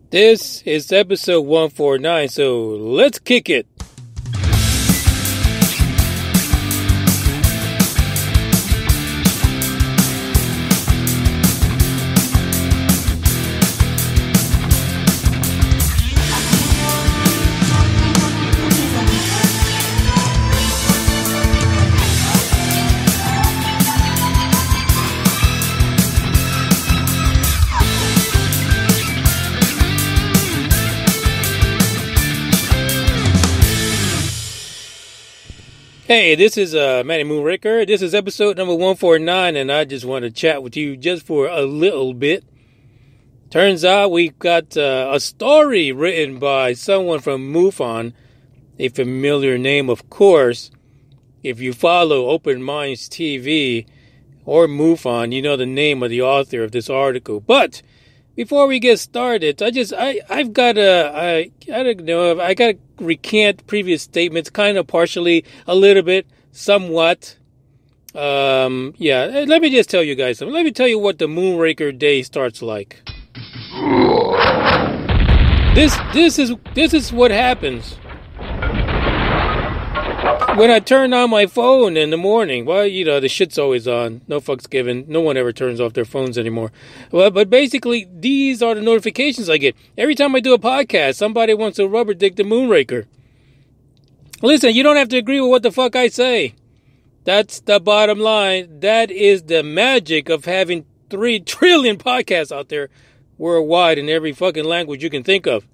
This is episode 149, so let's kick it. Hey, this is Manny Moonraker. This is episode number 149, and I just want to chat with you just for a little bit. Turns out we've got a story written by someone from MUFON, a familiar name, of course. If you follow Open Minds TV or MUFON, you know the name of the author of this article. But before we get started, I got to recant previous statements, kind of partially, a little bit, somewhat. Let me just tell you guys something. Let me tell you what the Moonraker day starts like. This is what happens when I turn on my phone in the morning. Well, you know, the shit's always on. No fucks given. No one ever turns off their phones anymore. Well, but basically, these are the notifications I get. Every time I do a podcast, somebody wants to rubber dick the Moonraker. Listen, you don't have to agree with what the fuck I say. That's the bottom line. That is the magic of having 3 trillion podcasts out there worldwide in every fucking language you can think of.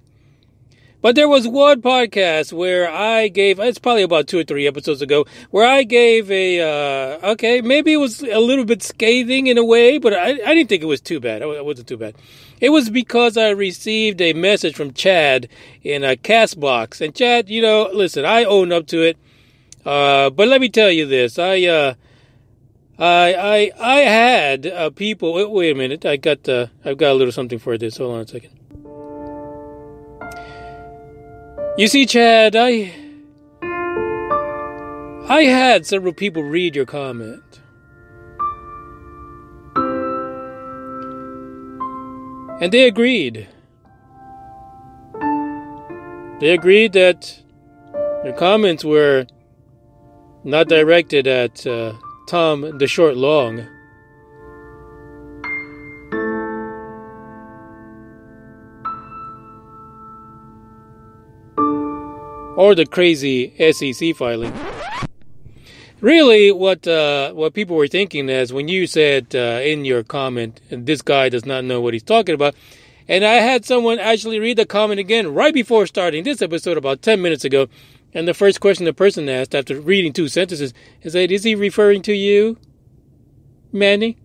But there was one podcast where I gave, it's probably about 2 or 3 episodes ago, where I gave maybe it was a little bit scathing in a way, but I didn't think it was too bad. It wasn't too bad. It was because I received a message from Chad in a Castbox. And Chad, you know, listen, I own up to it. But let me tell you this. I had people, wait a minute, I've got a little something for this. Hold on a second. You see, Chad, I had several people read your comment. And they agreed. They agreed that your comments were not directed at Tom the Short Long. Or the crazy SEC filing. Really, what people were thinking is when you said in your comment, this guy does not know what he's talking about. And I had someone actually read the comment again right before starting this episode about 10 minutes ago. And the first question the person asked after reading 2 sentences is that, is he referring to you, Manny?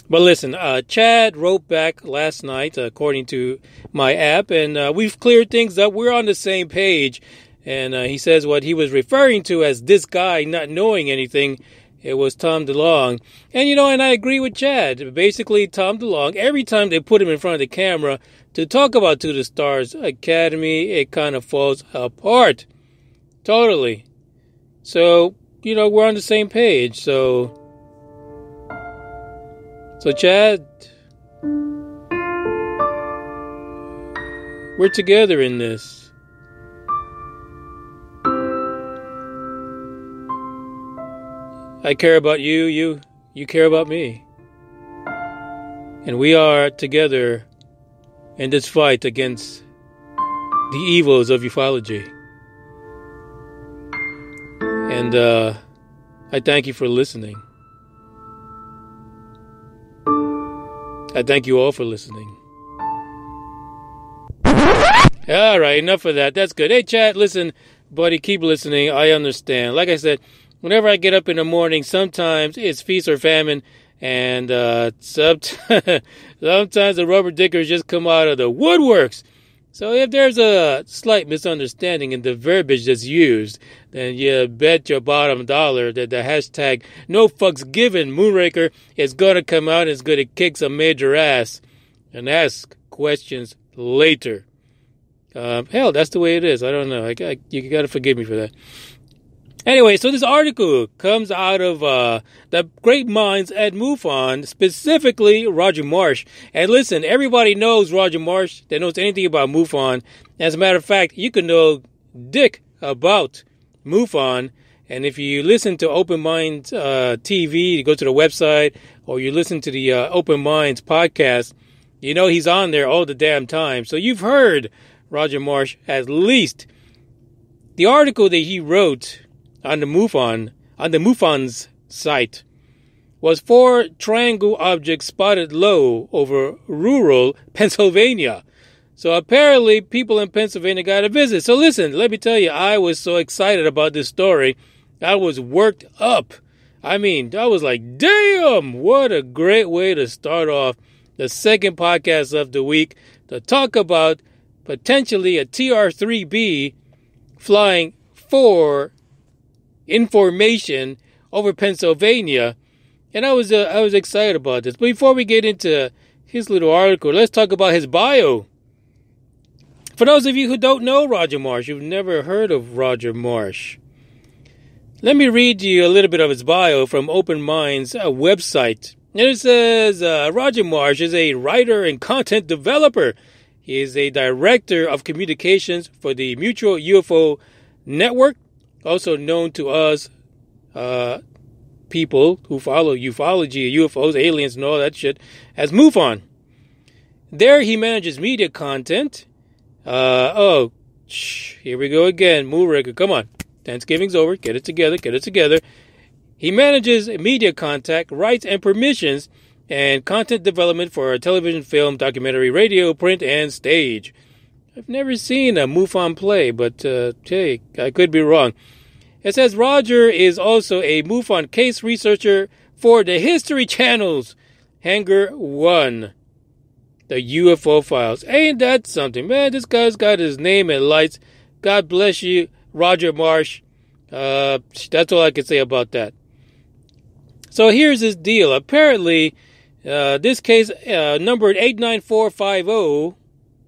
But listen, Chad wrote back last night, according to my app, and we've cleared things up. We're on the same page. And he says what he was referring to as this guy not knowing anything, it was Tom DeLonge. And, you know, and I agree with Chad. Basically, Tom DeLonge, every time they put him in front of the camera to talk about To the Stars Academy, it kind of falls apart. Totally. So, you know, we're on the same page. So Chad, we're together in this. I care about you, you care about me. And we are together in this fight against the evils of ufology. And I thank you for listening. I thank you all for listening. All right, enough of that. That's good. Hey, Chad, listen, buddy, keep listening. I understand. Like I said, whenever I get up in the morning, sometimes it's feast or famine, and sometimes the rubber dickers just come out of the woodworks. So if there's a slight misunderstanding in the verbiage that's used, then you bet your bottom dollar that the hashtag no fucks given Moonraker is going to come out and is going to kick some major ass and ask questions later. Hell, that's the way it is. I don't know. You got to forgive me for that. Anyway, so this article comes out of the great minds at MUFON, specifically Roger Marsh. And listen, everybody knows Roger Marsh that knows anything about MUFON. As a matter of fact, you can know dick about MUFON. And if you listen to Open Minds TV, you go to the website, or you listen to the Open Minds podcast, you know he's on there all the damn time. So you've heard Roger Marsh at least. The article that he wrote on the MUFON's site was 4 triangle objects spotted low over rural Pennsylvania. So apparently people in Pennsylvania got a visit. So listen, let me tell you, I was so excited about this story. I was worked up. I mean, I was like, damn, what a great way to start off the second podcast of the week to talk about potentially a TR3B flying for information over Pennsylvania. And I was excited about this. But before we get into his little article, let's talk about his bio. For those of you who don't know Roger Marsh, you've never heard of Roger Marsh, let me read you a little bit of his bio from Open Minds website. And it says, Roger Marsh is a writer and content developer. He is a director of communications for the Mutual UFO Network, also known to us people who follow ufology, UFOs, aliens, and all that shit, as MUFON. There he manages media content. Here we go again. Moonraker, come on. Thanksgiving's over. Get it together. He manages media contact, rights, and permissions, and content development for television, film, documentary, radio, print, and stage. I've never seen a MUFON play, but hey, I could be wrong. It says Roger is also a MUFON case researcher for the History Channel's Hangar 1, the UFO files. Ain't that something? Man, this guy's got his name in lights. God bless you, Roger Marsh. That's all I can say about that. So here's his deal. Apparently, this case numbered 89450.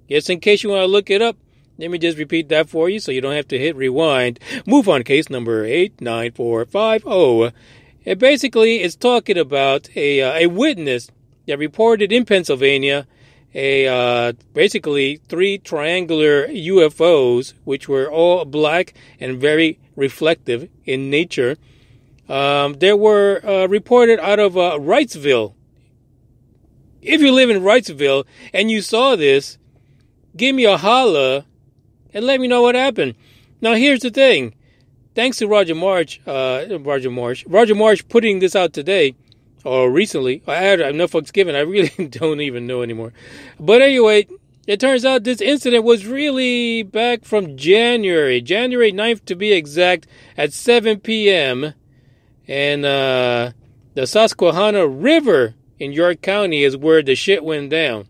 Just in case you want to look it up, let me just repeat that for you so you don't have to hit rewind. MUFON case number 89450. It basically is talking about a witness that reported in Pennsylvania basically 3 triangular UFOs, which were all black and very reflective in nature. They were reported out of Wrightsville. If you live in Wrightsville and you saw this, give me a holla and let me know what happened. Now, here's the thing. Thanks to Roger Marsh putting this out today, or recently. I have no fucks given. I really don't even know anymore. But anyway, it turns out this incident was really back from January 9th to be exact, at 7 p.m. And the Susquehanna River in York County is where the shit went down.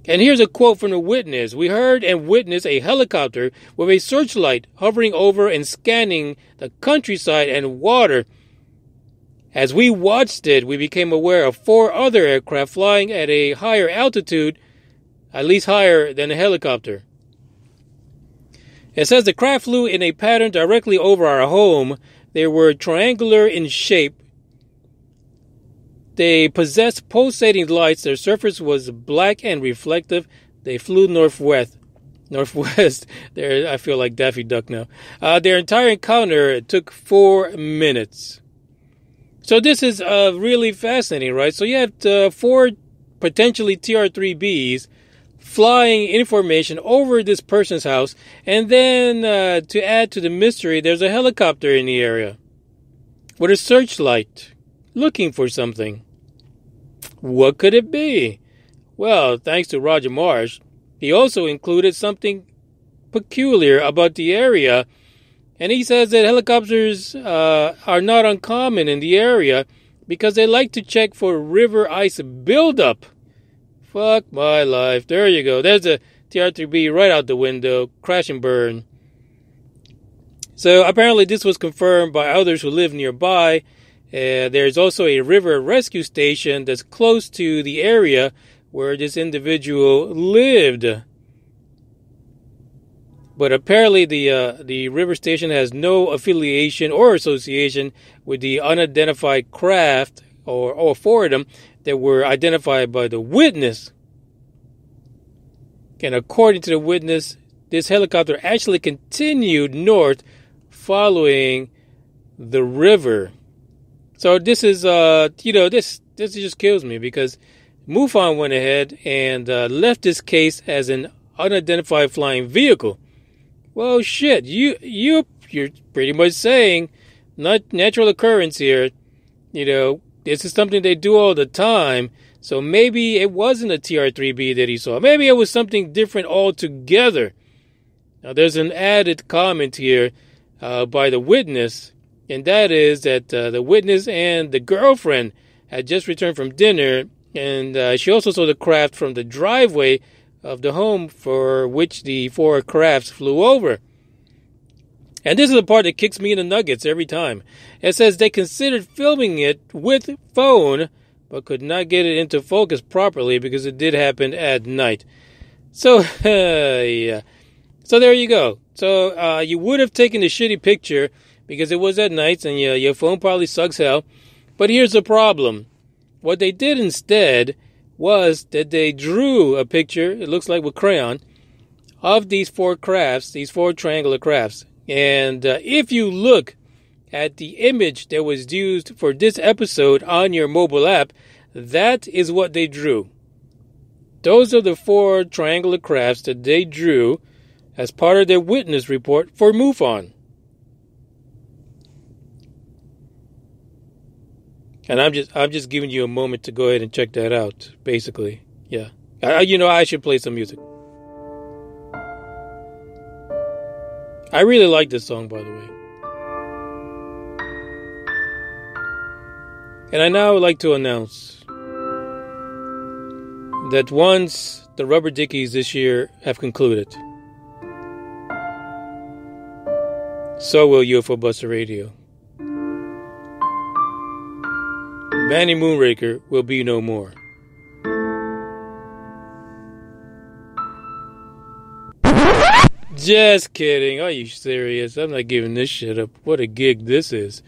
And here's a quote from the witness. We heard and witnessed a helicopter with a searchlight hovering over and scanning the countryside and water. As we watched it, we became aware of 4 other aircraft flying at a higher altitude, at least higher than a helicopter. It says the craft flew in a pattern directly over our home. They were triangular in shape. They possessed pulsating lights. Their surface was black and reflective. They flew northwest. There, I feel like Daffy Duck now. Their entire encounter took 4 minutes. So this is really fascinating, right? So you have 4 potentially TR3Bs flying information over this person's house. And then to add to the mystery, there's a helicopter in the area with a searchlight looking for something. What could it be? Well, thanks to Roger Marsh, he also included something peculiar about the area. And he says that helicopters are not uncommon in the area because they like to check for river ice buildup. Fuck my life. There you go. There's a TR3B right out the window. Crash and burn. So apparently this was confirmed by others who live nearby. There's also a river rescue station that's close to the area where this individual lived. But apparently the river station has no affiliation or association with the unidentified craft or four of them that were identified by the witness. And according to the witness, this helicopter actually continued north following the river. So this is, this just kills me because MUFON went ahead and left this case as an unidentified flying vehicle. Well, shit, you're pretty much saying not natural occurrence here. This is something they do all the time. So maybe it wasn't a TR3B that he saw. Maybe it was something different altogether. Now, there's an added comment here by the witness, and that is that the witness and the girlfriend had just returned from dinner, and she also saw the craft from the driveway of the home for which the four crafts flew over. And this is the part that kicks me in the nuggets every time. It says they considered filming it with phone, but could not get it into focus properly because it did happen at night. So, yeah. So there you go. So you would have taken the shitty picture because it was at night and your phone probably sucks hell. But here's the problem. What they did instead was that they drew a picture, it looks like with crayon, of these four crafts, these four triangular crafts. And if you look at the image that was used for this episode on your mobile app, that is what they drew. Those are the four triangular crafts that they drew as part of their witness report for MUFON. And I'm just giving you a moment to go ahead and check that out, basically. Yeah. I should play some music. I really like this song, by the way. And I now would like to announce that once the Rubber Dickies this year have concluded, so will UFO Buster Radio. Manny Moonraker will be no more. Just kidding. Are you serious? I'm not giving this shit up. What a gig this is.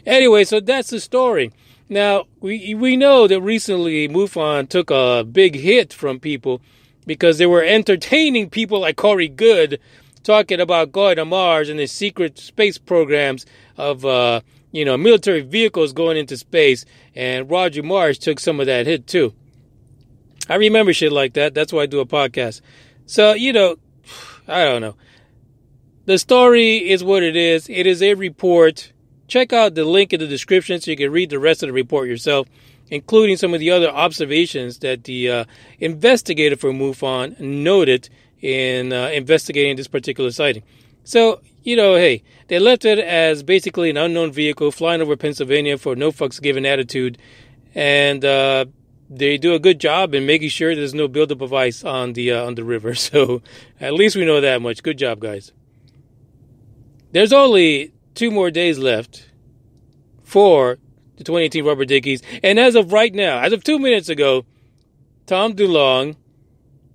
Anyway, so that's the story. Now, we know that recently MUFON took a big hit from people because they were entertaining people like Corey Goode talking about going to Mars and the secret space programs of, military vehicles going into space. And Roger Mars took some of that hit, too. I remember shit like that. That's why I do a podcast. So, I don't know. The story is what it is. It is a report. Check out the link in the description so you can read the rest of the report yourself, including some of the other observations that the investigator for MUFON noted in investigating this particular sighting. So, hey, they left it as basically an unknown vehicle flying over Pennsylvania for no fucks given attitude. And they do a good job in making sure there's no buildup of ice on the river. So at least we know that much. Good job, guys. There's only 2 more days left for the 2018 Rubber Dickies. And as of right now, as of 2 minutes ago, Tom DeLonge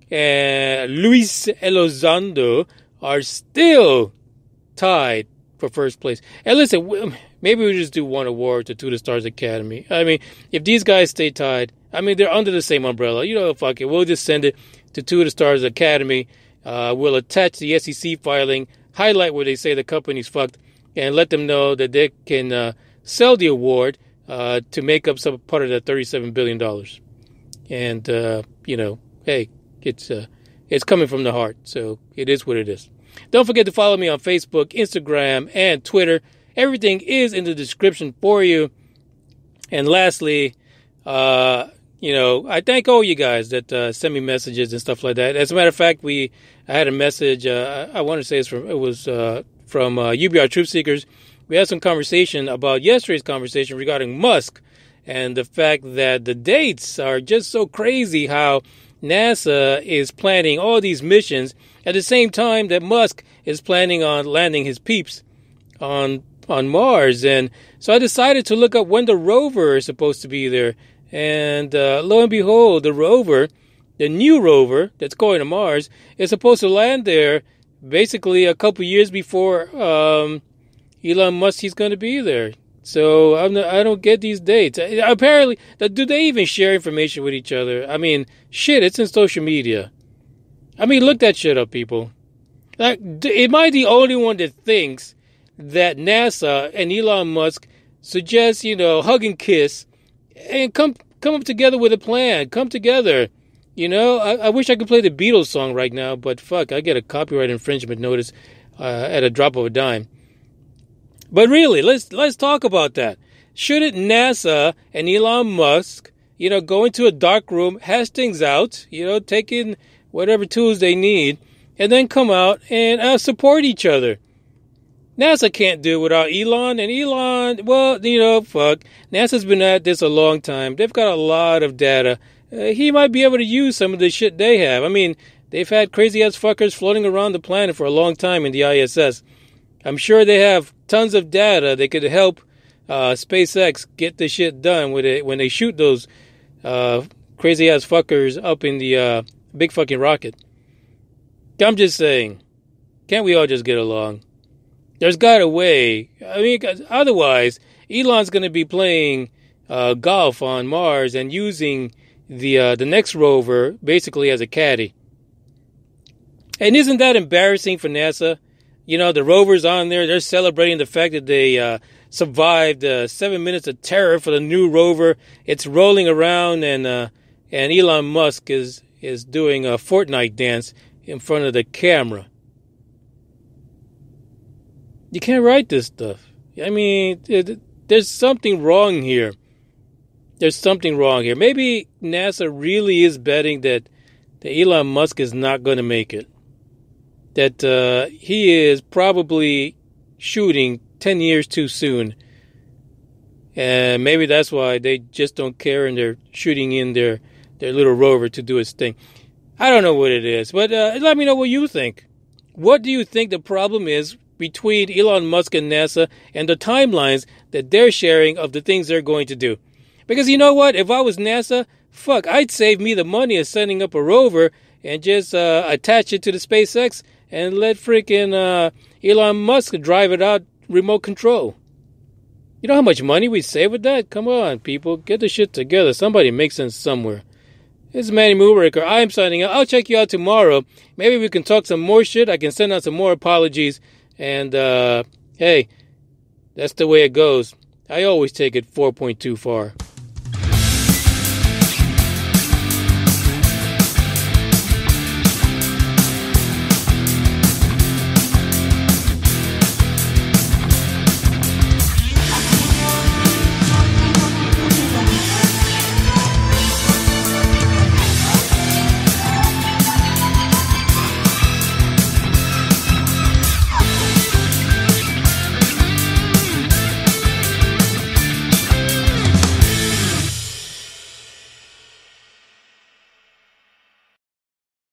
and Luis Elizondo are still tied for first place. And listen, maybe we just do one award to Two the Stars Academy. I mean, if these guys stay tied, they're under the same umbrella. Fuck it. We'll just send it to Two of the Stars Academy. We'll attach the SEC filing, highlight where they say the company's fucked, and let them know that they can sell the award to make up some part of that $37 billion. And, hey, it's coming from the heart. So it is what it is. Don't forget to follow me on Facebook, Instagram, and Twitter. Everything is in the description for you. And lastly, I thank all you guys that send me messages and stuff like that. As a matter of fact, I had a message. I want to say it was from UBR Truth Seekers. We had some conversation about yesterday's conversation regarding Musk and the fact that the dates are just so crazy. How NASA is planning all these missions at the same time that Musk is planning on landing his peeps on Mars. And so I decided to look up when the rover is supposed to be there. And lo and behold, the new rover that's going to Mars, is supposed to land there basically a couple years before Elon Musk he's going to be there. So I don't get these dates. Apparently, do they even share information with each other? I mean, shit, it's in social media. I mean, look that shit up, people. Like, am I the only one that thinks that NASA and Elon Musk suggest, hug and kiss and come up together with a plan? Come together. I wish I could play the Beatles song right now, but fuck, I get a copyright infringement notice at a drop of a dime. But really, let's talk about that. Shouldn't NASA and Elon Musk, go into a dark room, hash things out, take in whatever tools they need, and then come out and support each other? NASA can't do it without Elon, and Elon, well, fuck. NASA's been at this a long time. They've got a lot of data. He might be able to use some of the shit they have. I mean, they've had crazy-ass fuckers floating around the planet for a long time in the ISS. I'm sure they have tons of data that could help SpaceX get the shit done with it when they shoot those crazy-ass fuckers up in the big fucking rocket. I'm just saying, can't we all just get along? There's got a way. I mean, 'cause otherwise, Elon's going to be playing golf on Mars and using the next rover basically as a caddy. And isn't that embarrassing for NASA? The rover's on there. They're celebrating the fact that they survived 7 minutes of terror for the new rover. It's rolling around, and Elon Musk is doing a Fortnite dance in front of the camera. You can't write this stuff. I mean, there's something wrong here. There's something wrong here. Maybe NASA really is betting that Elon Musk is not going to make it. That he is probably shooting 10 years too soon. And maybe that's why they just don't care and they're shooting in their little rover to do its thing. I don't know what it is, but let me know what you think. What do you think the problem is between Elon Musk and NASA and the timelines that they're sharing of the things they're going to do? Because you know what? If I was NASA, fuck, I'd save me the money of sending up a rover and just attach it to the SpaceX and let freaking Elon Musk drive it out remote control. You know how much money we save with that? Come on, people. Get the shit together. Somebody make sense somewhere. This is Manny Moonraker. I'm signing out. I'll check you out tomorrow. Maybe we can talk some more shit. I can send out some more apologies. And, hey, that's the way it goes. I always take it 4.2 far.